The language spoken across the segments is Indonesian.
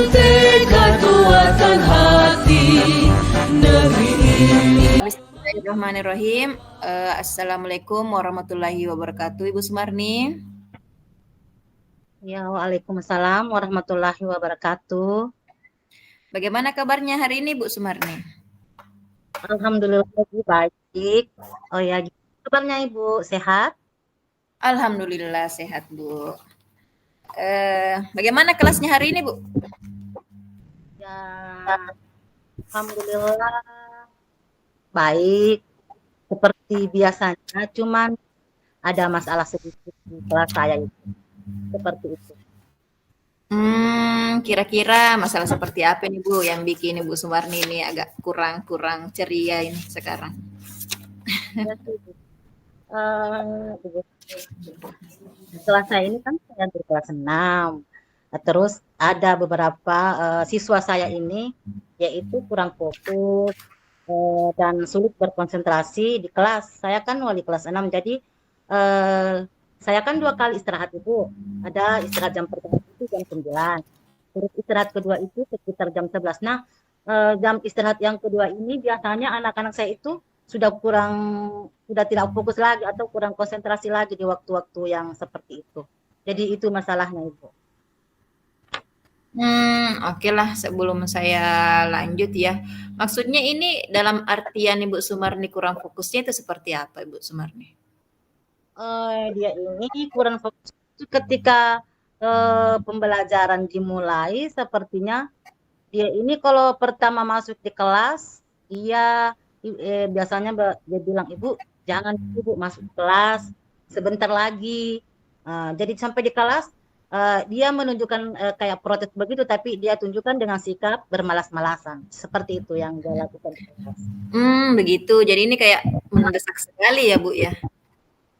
kekuatan hati negeri ini. Bismillahirrahmanirrahim. Assalamualaikum warahmatullahi wabarakatuh, Ibu Sumarni. Ya, waalaikumsalam warahmatullahi wabarakatuh. Bagaimana kabarnya hari ini, Bu Sumarni? Alhamdulillah baik. Oh ya, kabarnya Ibu sehat? Alhamdulillah sehat, Bu. Bagaimana kelasnya hari ini, Bu? Ya, alhamdulillah baik. Seperti biasanya, cuman ada masalah sedikit di kelas saya itu. Seperti itu. Kira-kira masalah seperti apa nih, Bu, yang bikin Ibu Sumarni ini agak kurang ceria ini sekarang? Ya, kelas saya ini kan saya di kelas 6. Terus ada beberapa siswa saya ini yaitu kurang fokus dan sulit berkonsentrasi di kelas. Saya kan wali kelas 6, jadi saya kan 2 kali istirahat Ibu. Ada istirahat jam pertama itu jam 9. Terus istirahat kedua itu sekitar jam 11. Nah, jam istirahat yang kedua ini biasanya anak-anak saya itu sudah tidak fokus lagi atau kurang konsentrasi lagi di waktu-waktu yang seperti itu. Jadi itu masalahnya Ibu. Oke lah, sebelum saya lanjut ya. Maksudnya ini dalam artian Ibu Sumarni kurang fokusnya itu seperti apa, Ibu Sumarni? Dia ini kurang fokus ketika pembelajaran dimulai, sepertinya dia ini kalau pertama masuk di kelas, dia biasanya dia bilang, Ibu jangan Ibu masuk kelas, sebentar lagi. Jadi sampai di kelas dia menunjukkan kayak protes begitu, tapi dia tunjukkan dengan sikap bermalas-malasan. Seperti itu yang dia lakukan di kelas. Begitu. Jadi ini kayak mendesak sekali ya, Bu ya?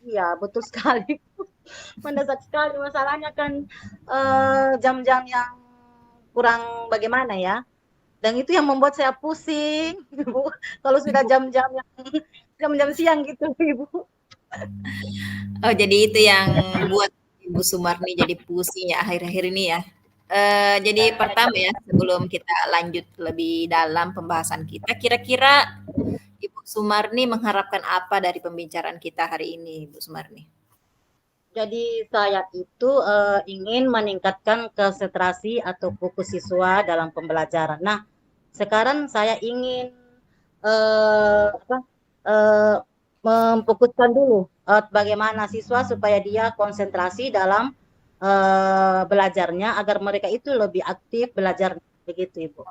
Iya, betul sekali. Mendesak sekali. Masalahnya kan jam-jam yang kurang bagaimana ya. Dan itu yang membuat saya pusing, Ibu. Kalau sudah jam-jam siang gitu, Ibu. Oh, jadi itu yang buat Ibu Sumarni jadi pusing ya akhir-akhir ini ya. Jadi pertama ya, sebelum kita lanjut lebih dalam pembahasan kita, kira-kira Ibu Sumarni mengharapkan apa dari pembicaraan kita hari ini, Ibu Sumarni? Jadi saya itu ingin meningkatkan konsentrasi atau fokus siswa dalam pembelajaran. Nah, sekarang saya ingin memfokuskan dulu bagaimana siswa supaya dia konsentrasi dalam belajarnya agar mereka itu lebih aktif belajar, begitu Ibu.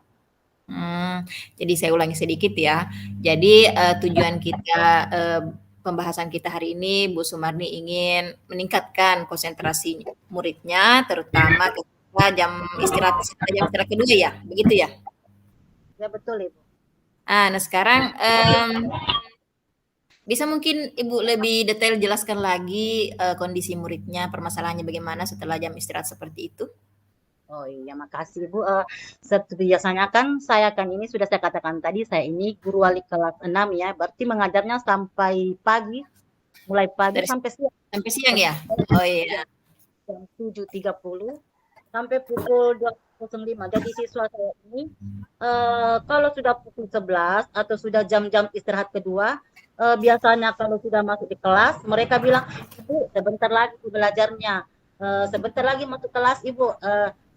Jadi saya ulangi sedikit ya. Jadi tujuan kita pembahasan kita hari ini, Bu Sumarni ingin meningkatkan konsentrasi muridnya, terutama ketika jam istirahat kedua ya, begitu ya? Ya betul Ibu. Nah sekarang bisa mungkin Ibu lebih detail jelaskan lagi kondisi muridnya, permasalahannya bagaimana setelah jam istirahat seperti itu? Oh iya, makasih Bu. Biasanya kan saya kan ini sudah saya katakan tadi, saya ini guru wali kelas 6 ya, berarti mengajarnya sampai pagi, mulai pagi sampai siang. Sampai siang ya? Oh iya. Jam 7.30 sampai pukul 2.05. Jadi siswa saya ini kalau sudah pukul 11 atau sudah jam-jam istirahat kedua, biasanya kalau sudah masuk di kelas, mereka bilang, Ibu sebentar lagi belajarnya, sebentar lagi masuk kelas Ibu,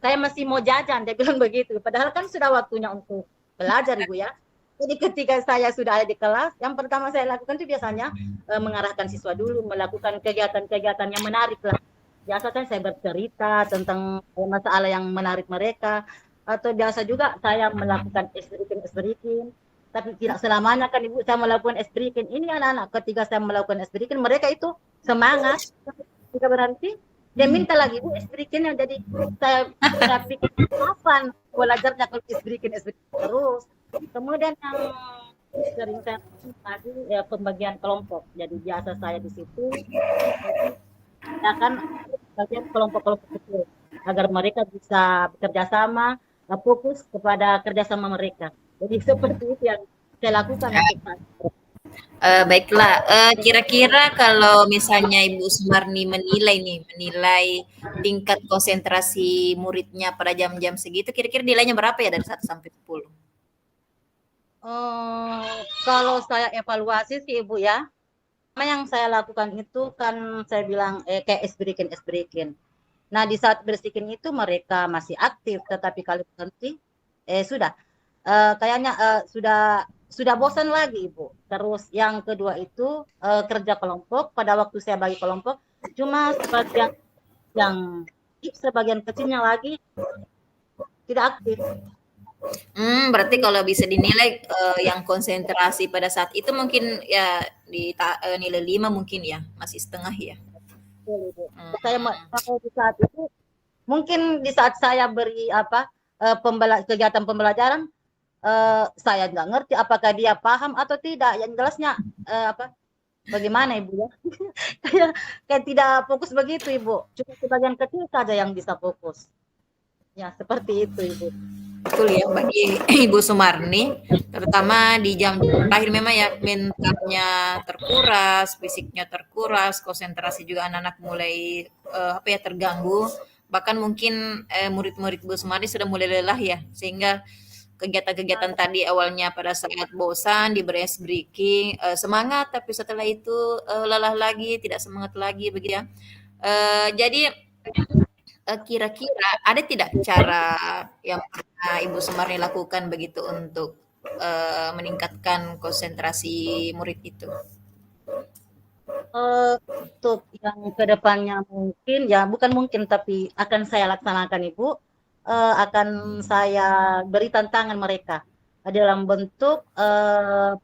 saya masih mau jajan, dia bilang begitu. Padahal kan sudah waktunya untuk belajar Ibu ya. Jadi ketika saya sudah ada di kelas, yang pertama saya lakukan itu biasanya mengarahkan siswa dulu, melakukan kegiatan-kegiatan yang menarik lah. Biasanya saya bercerita tentang masalah yang menarik mereka, atau biasa juga saya melakukan es-breaking. Tapi tidak selamanya kan Ibu saya melakukan es-breaking. Ini anak-anak ketika saya melakukan es-breaking, mereka itu semangat. Ketika berhenti, dia minta lagi Bu es-breaking-nya. Jadi saya pikir kapan belajarnya kalau es-breaking terus. Kemudian yang sering saya tadi ya pembagian kelompok. Jadi biasa saya di situ akan bagian kelompok-kelompok kecil agar mereka bisa bekerja sama, fokus kepada kerjasama mereka. Jadi seperti itu yang saya lakukan. Baiklah, kira-kira kalau misalnya Ibu Sumarni menilai tingkat konsentrasi muridnya pada jam-jam segitu, kira-kira nilainya berapa ya dari 1 sampai 10? Kalau saya evaluasi sih Ibu ya, apa yang saya lakukan itu kan saya bilang kayak es breaking. Nah di saat bersihin itu mereka masih aktif, tetapi kalau berhenti, sudah, kayaknya sudah bosan lagi Ibu. Terus yang kedua itu kerja kelompok. Pada waktu saya bagi kelompok, cuma sebagian kecilnya lagi tidak aktif. Berarti kalau bisa dinilai, yang konsentrasi pada saat itu mungkin ya nilai 5 mungkin ya, masih setengah ya? Betul, Ibu. Saya Mmm. kalau di saat itu mungkin di saat saya beri kegiatan pembelajaran, saya nggak ngerti apakah dia paham atau tidak. Yang jelasnya bagaimana Ibu ya? kayak kayak tidak fokus begitu Ibu. Cuma sebagian kecil saja yang bisa fokus. Ya seperti itu Ibu. Betul ya, bagi Ibu Sumarni, terutama di jam terakhir memang ya mentalnya terkuras, fisiknya terkuras, konsentrasi juga anak-anak mulai terganggu. Bahkan mungkin murid-murid Ibu Sumarni sudah mulai lelah ya, sehingga kegiatan-kegiatan tadi awalnya pada saat bosan diberi ice breaking, semangat, tapi setelah itu lelah lagi, tidak semangat lagi begitu ya. Jadi kira-kira ada tidak cara yang pernah Ibu Sumarni lakukan begitu untuk meningkatkan konsentrasi murid itu? Untuk yang kedepannya mungkin ya bukan mungkin tapi akan saya laksanakan Ibu, akan saya beri tantangan mereka dalam bentuk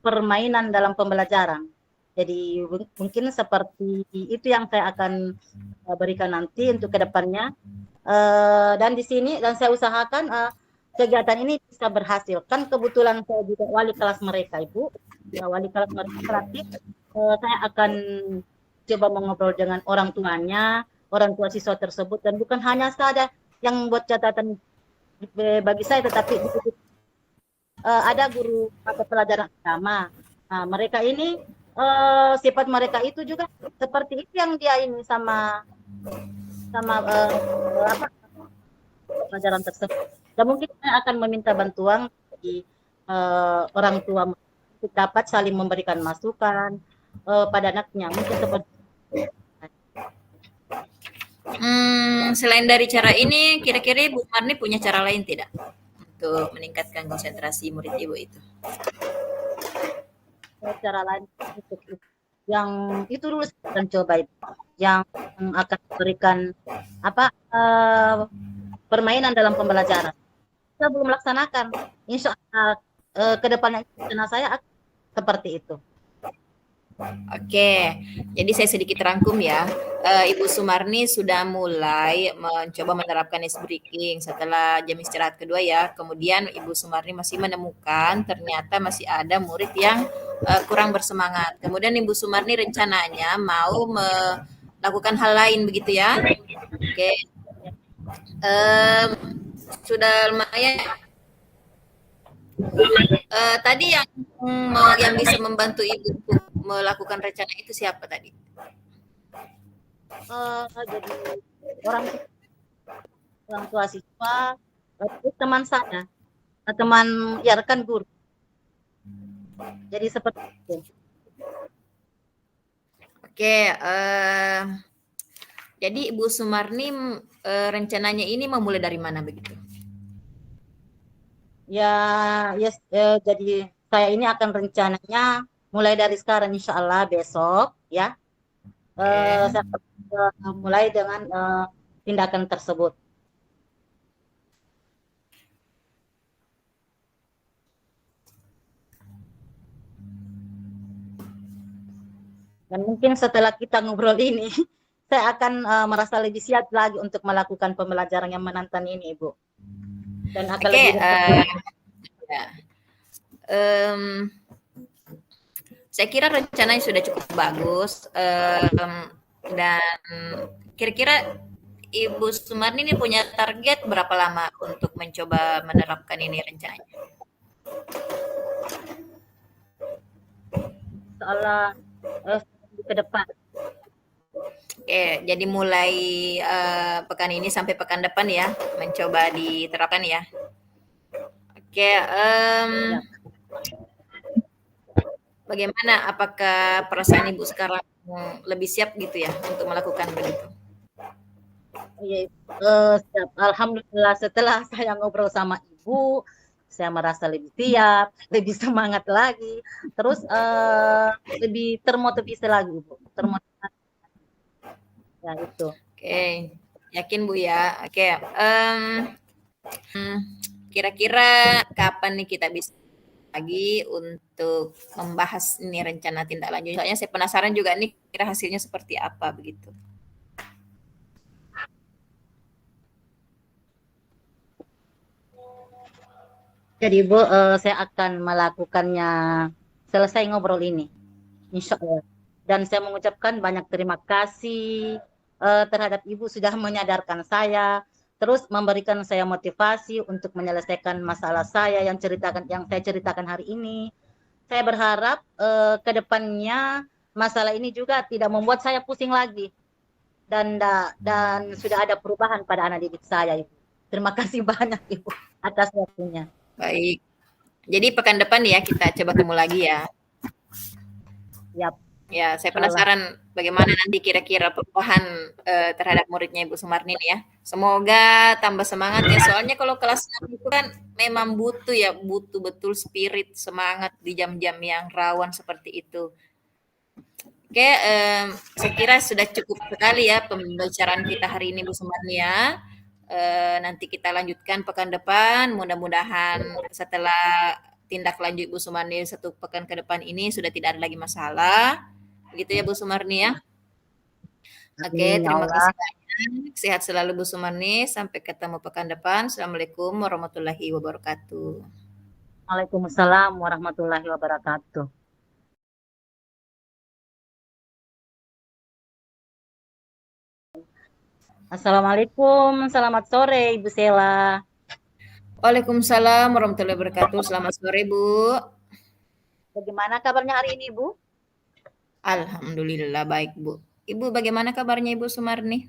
permainan dalam pembelajaran. Jadi mungkin seperti itu yang saya akan berikan nanti untuk kedepannya. Dan di sini dan saya usahakan kegiatan ini bisa berhasil. Kan kebetulan saya juga wali kelas mereka Ibu, ya, wali kelas mereka praktik. Saya akan coba mengobrol dengan orang tuanya, orang tua siswa tersebut, dan bukan hanya saja yang membuat catatan bagi saya, tetapi ada guru mata pelajaran agama. Nah, mereka ini sifat mereka itu juga seperti itu yang dia ini sama pelajaran tersebut. Dan mungkin saya akan meminta bantuan dari orang tua untuk dapat saling memberikan masukan pada anaknya. Mungkin seperti Selain dari cara ini, kira-kira Ibu Marni punya cara lain tidak untuk meningkatkan konsentrasi murid Ibu itu? cara lain untuk yang itu dulu saya akan coba itu, yang akan memberikan permainan dalam pembelajaran. Saya belum melaksanakan. Insya Allah kedepannya rencana saya akan seperti itu. Oke, jadi saya sedikit rangkum ya. Ibu Sumarni sudah mulai mencoba menerapkan ice breaking setelah jam istirahat kedua ya. Kemudian Ibu Sumarni masih menemukan ternyata masih ada murid yang kurang bersemangat. Kemudian Ibu Sumarni rencananya mau melakukan hal lain begitu ya. Oke, sudah lumayan. Tadi yang bisa membantu Ibu untuk melakukan rencana itu siapa tadi? Jadi orang tua siswa, teman saya, teman ya rekan guru. Jadi seperti itu. Oke, jadi Ibu Sumarni rencananya ini memulai dari mana begitu? Jadi saya ini akan rencananya mulai dari sekarang insya Allah besok ya. Saya mulai dengan tindakan tersebut. Dan mungkin setelah kita ngobrol ini, saya akan merasa lebih siap lagi untuk melakukan pembelajaran yang menantang ini, Ibu. Dan akan lebih saya kira rencananya sudah cukup bagus, dan kira-kira Ibu Sumarni ini punya target berapa lama untuk mencoba menerapkan ini rencananya? insyaallah ke depan. Oke, jadi mulai pekan ini sampai pekan depan ya, mencoba diterapkan ya. Oke, Ya. bagaimana? Apakah perasaan Ibu sekarang lebih siap gitu ya untuk melakukan begitu? Iya, siap. Alhamdulillah setelah saya ngobrol sama Ibu, saya merasa lebih siap, lebih semangat lagi, terus lebih termotivasi lagi, Ibu. Termotivasi ya itu. Oke, yakin Bu ya. Oke, kira-kira kapan nih kita bisa lagi untuk membahas ini rencana tindak lanjut? Soalnya saya penasaran juga nih kira hasilnya seperti apa begitu. Jadi Bu, saya akan melakukannya selesai ngobrol ini, insya Allah. Dan saya mengucapkan banyak terima kasih terhadap Ibu sudah menyadarkan saya, terus memberikan saya motivasi untuk menyelesaikan masalah saya yang saya ceritakan hari ini. Saya berharap ke depannya masalah ini juga tidak membuat saya pusing lagi dan sudah ada perubahan pada anak didik saya, Ibu. Terima kasih banyak Ibu atas waktunya. Baik. Jadi pekan depan ya kita coba ketemu lagi ya. Yap, Ya, saya insyaallah. penasaran bagaimana nanti kira-kira perubahan terhadap muridnya Ibu Sumarni nih ya. Semoga tambah semangat ya. Soalnya kalau kelas 6 itu kan memang butuh ya, butuh betul spirit semangat di jam-jam yang rawan seperti itu. Oke, saya kira sudah cukup sekali ya pembicaraan kita hari ini Bu Sumarni ya. Nanti kita lanjutkan pekan depan. Mudah-mudahan setelah tindak lanjut Bu Sumarni 1 pekan ke depan ini sudah tidak ada lagi masalah. Begitu ya Bu Sumarni ya. Oke, Amin ya terima Allah. kasih banyak. Sehat selalu Bu Sumarni. Sampai ketemu pekan depan. Assalamualaikum warahmatullahi wabarakatuh. Waalaikumsalam warahmatullahi wabarakatuh. Assalamualaikum, selamat sore Ibu Sela. Waalaikumsalam warahmatullahi wabarakatuh. Selamat sore Bu. Bagaimana kabarnya hari ini, Bu? Alhamdulillah baik Bu. Ibu bagaimana kabarnya Ibu Sumarni?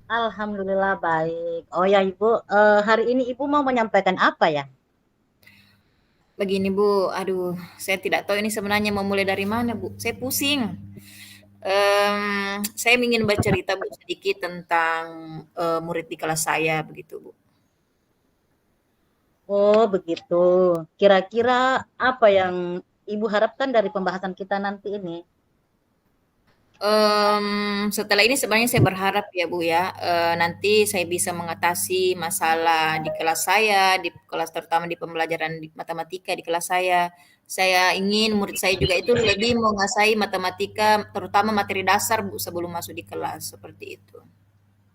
Alhamdulillah baik. Oh ya Ibu, hari ini Ibu mau menyampaikan apa ya? Begini Bu, aduh saya tidak tahu ini sebenarnya mau mulai dari mana Bu. Saya pusing. Saya ingin bercerita Bu sedikit tentang murid di kelas saya begitu Bu. Oh begitu. Kira-kira apa yang Ibu harapkan dari pembahasan kita nanti ini? Setelah ini sebenarnya saya berharap ya Bu ya, nanti saya bisa mengatasi masalah di kelas saya, di kelas terutama di pembelajaran di matematika di kelas saya. Saya ingin murid saya juga itu lebih menguasai matematika, terutama materi dasar Bu sebelum masuk di kelas, seperti itu.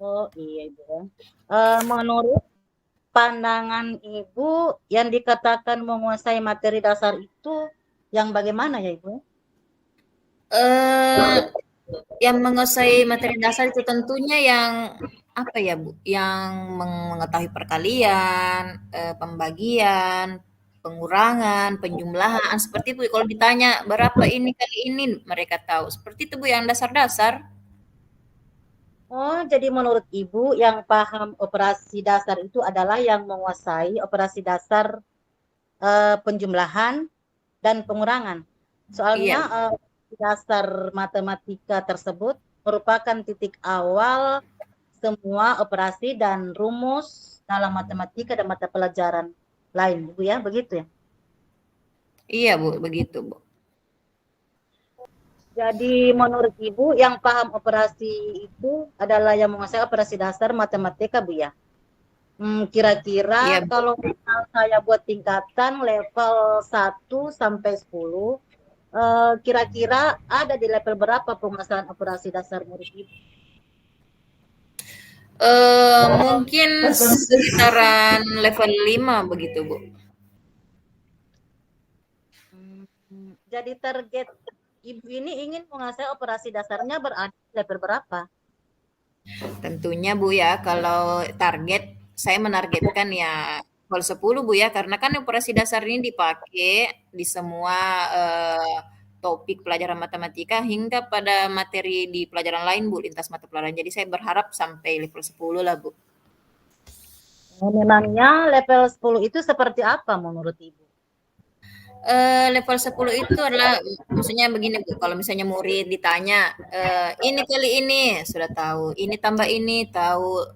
Oh iya Ibu. Menurut pandangan Ibu yang dikatakan menguasai materi dasar itu yang bagaimana ya Ibu? Eee, yang menguasai materi dasar itu tentunya yang apa ya Bu, yang mengetahui perkalian, pembagian, pengurangan, penjumlahan, seperti itu. Kalau ditanya berapa ini kali ini, mereka tahu. Seperti itu Bu yang dasar-dasar. Oh, jadi menurut Ibu yang paham operasi dasar itu adalah yang menguasai operasi dasar penjumlahan dan pengurangan. Soalnya Iya dasar matematika tersebut merupakan titik awal semua operasi dan rumus dalam matematika dan mata pelajaran lain, Bu ya, begitu ya. iya Bu, begitu Bu. Jadi menurut Ibu yang paham operasi itu adalah yang menguasai operasi dasar matematika, Bu ya. Iya Kira-kira Bu. kalau misal saya buat tingkatan level 1 sampai 10, kira-kira ada di level berapa penguasaan operasi dasar murid Ibu? Mungkin sekitaran level 5 begitu Bu. Jadi target Ibu ini ingin menguasai operasi dasarnya berada di level berapa? Tentunya Bu ya, kalau target saya menargetkan ya level 10 Bu ya, karena kan operasi dasar ini dipakai di semua topik pelajaran matematika hingga pada materi di pelajaran lain Bu, lintas mata pelajaran. Jadi saya berharap sampai level 10 lah Bu. Memangnya level 10 itu seperti apa menurut Ibu? Level 10 itu adalah maksudnya begini Bu, kalau misalnya murid ditanya, ini kali ini sudah tahu, ini tambah ini tahu,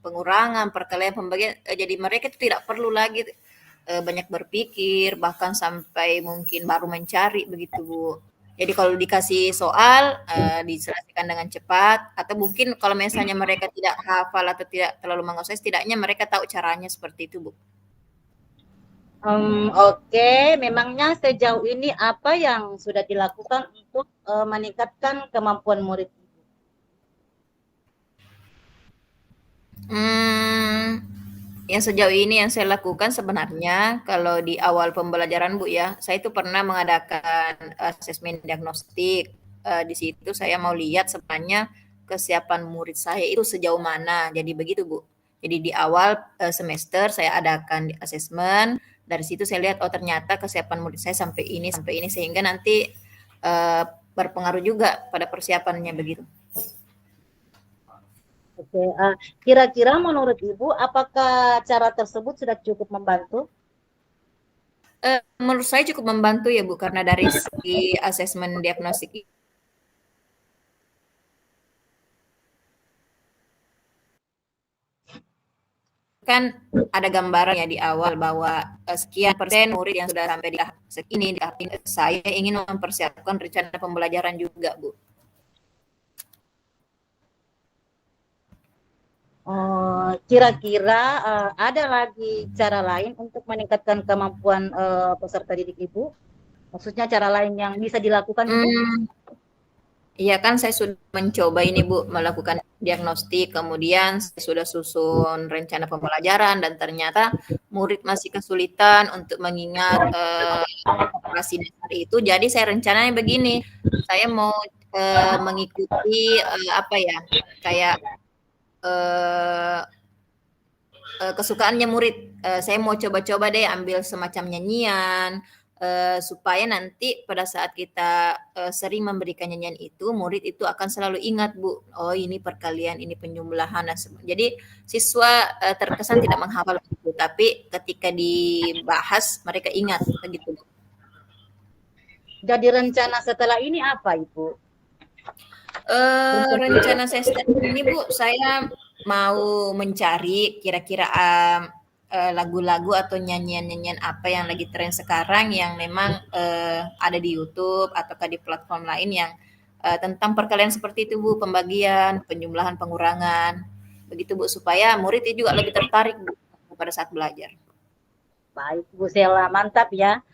pengurangan, perkalian, pembagian, jadi mereka itu tidak perlu lagi banyak berpikir, bahkan sampai mungkin baru mencari begitu Bu. Jadi kalau dikasih soal, diselesaikan dengan cepat, atau mungkin kalau misalnya mereka tidak hafal atau tidak terlalu menguasai, setidaknya mereka tahu caranya seperti itu Bu. Oke, memangnya sejauh ini apa yang sudah dilakukan untuk meningkatkan kemampuan murid Ibu? Yang sejauh ini yang saya lakukan sebenarnya kalau di awal pembelajaran Bu ya, saya itu pernah mengadakan asesmen diagnostik. Di situ saya mau lihat sebenarnya kesiapan murid saya itu sejauh mana. Jadi begitu Bu. Jadi di awal semester saya adakan asesmen. Dari situ saya lihat oh ternyata kesiapan murid saya sampai ini sehingga nanti berpengaruh juga pada persiapannya begitu. Oke, kira-kira menurut Ibu, apakah cara tersebut sudah cukup membantu? Menurut saya cukup membantu ya Bu, karena dari segi asesmen diagnostik kan ada gambaran ya di awal bahwa sekian persen murid yang sudah sampai di tahap segini, di tahap ini. Saya ingin mempersiapkan rencana pembelajaran juga Bu. Kira-kira ada lagi cara lain untuk meningkatkan kemampuan peserta didik Ibu? Maksudnya cara lain yang bisa dilakukan Ibu? Iya kan saya sudah mencoba ini Bu, melakukan diagnostik, kemudian saya sudah susun rencana pembelajaran dan ternyata murid masih kesulitan untuk mengingat operasi dasar itu. Jadi saya rencananya begini, saya mau mengikuti apa ya, kayak kesukaannya murid. Saya mau coba-coba deh ambil semacam nyanyian, supaya nanti pada saat kita sering memberikan nyanyian itu, murid itu akan selalu ingat Bu, oh ini perkalian, ini penjumlahan. Jadi siswa terkesan tidak menghafal begitu, tapi ketika dibahas mereka ingat begitu Bu. Jadi rencana setelah ini apa Ibu? Rencana saya setelah ini Bu, saya mau mencari kira-kira lagu-lagu atau nyanyian-nyanyian apa yang lagi tren sekarang yang memang ada di YouTube ataukah di platform lain yang tentang perkalian seperti itu Bu, pembagian, penjumlahan, pengurangan, begitu Bu, supaya murid itu juga lebih tertarik Bu pada saat belajar. Baik Bu Sela, mantap ya.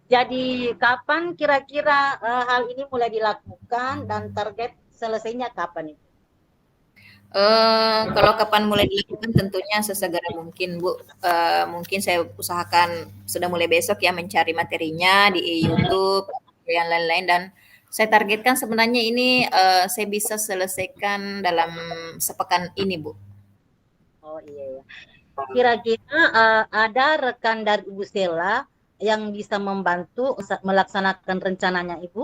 Jadi kapan kira-kira hal ini mulai dilakukan dan target selesainya kapan itu? Kalau kapan mulai dilakukan tentunya sesegera mungkin Bu. Mungkin saya usahakan sudah mulai besok ya mencari materinya di YouTube yang lain-lain dan saya targetkan sebenarnya ini saya bisa selesaikan dalam sepekan ini Bu. Oh iya ya. Kira-kira ada rekan dari Ibu Sela yang bisa membantu melaksanakan rencananya Ibu?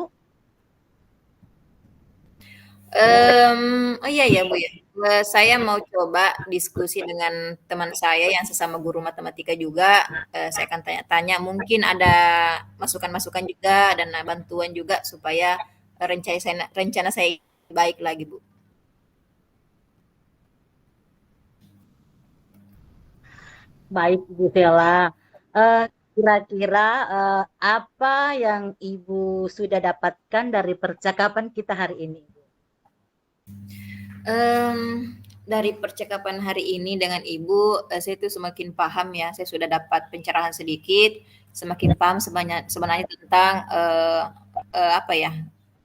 Oh iya ya Bu ya. Saya mau coba diskusi dengan teman saya yang sesama guru matematika juga. Saya akan tanya-tanya, mungkin ada masukan-masukan juga dan bantuan juga supaya rencana saya baik lagi Bu. Baik Bu Sela. Kira-kira apa yang Ibu sudah dapatkan dari percakapan kita hari ini? Dari percakapan hari ini dengan Ibu, saya itu semakin paham ya, saya sudah dapat pencerahan sedikit, semakin paham sebenarnya tentang apa ya,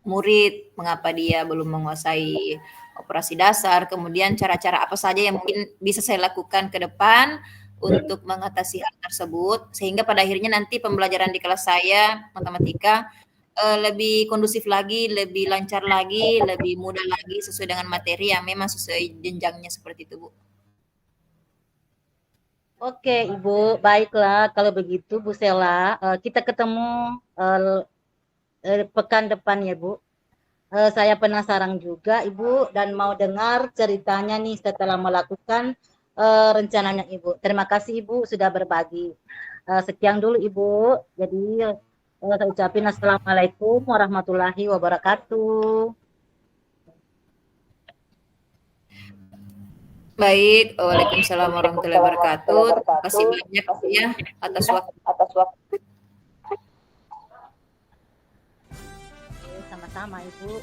murid, mengapa dia belum menguasai operasi dasar, kemudian cara-cara apa saja yang mungkin bisa saya lakukan ke depan untuk mengatasi hal tersebut, sehingga pada akhirnya nanti pembelajaran di kelas saya matematika lebih kondusif lagi, lebih lancar lagi, lebih mudah lagi sesuai dengan materi yang memang sesuai jenjangnya seperti itu, Bu. Oke, Ibu, baiklah kalau begitu Bu Sela, kita ketemu pekan depan ya Bu. Saya penasaran juga Ibu dan mau dengar ceritanya nih setelah melakukan rencananya Ibu. Terima kasih Ibu sudah berbagi. Sekian dulu Ibu. Jadi saya ucapin assalamualaikum warahmatullahi wabarakatuh. Baik, waalaikumsalam warahmatullahi wabarakatuh. Terima kasih banyak ya atas waktu. Sama-sama Ibu.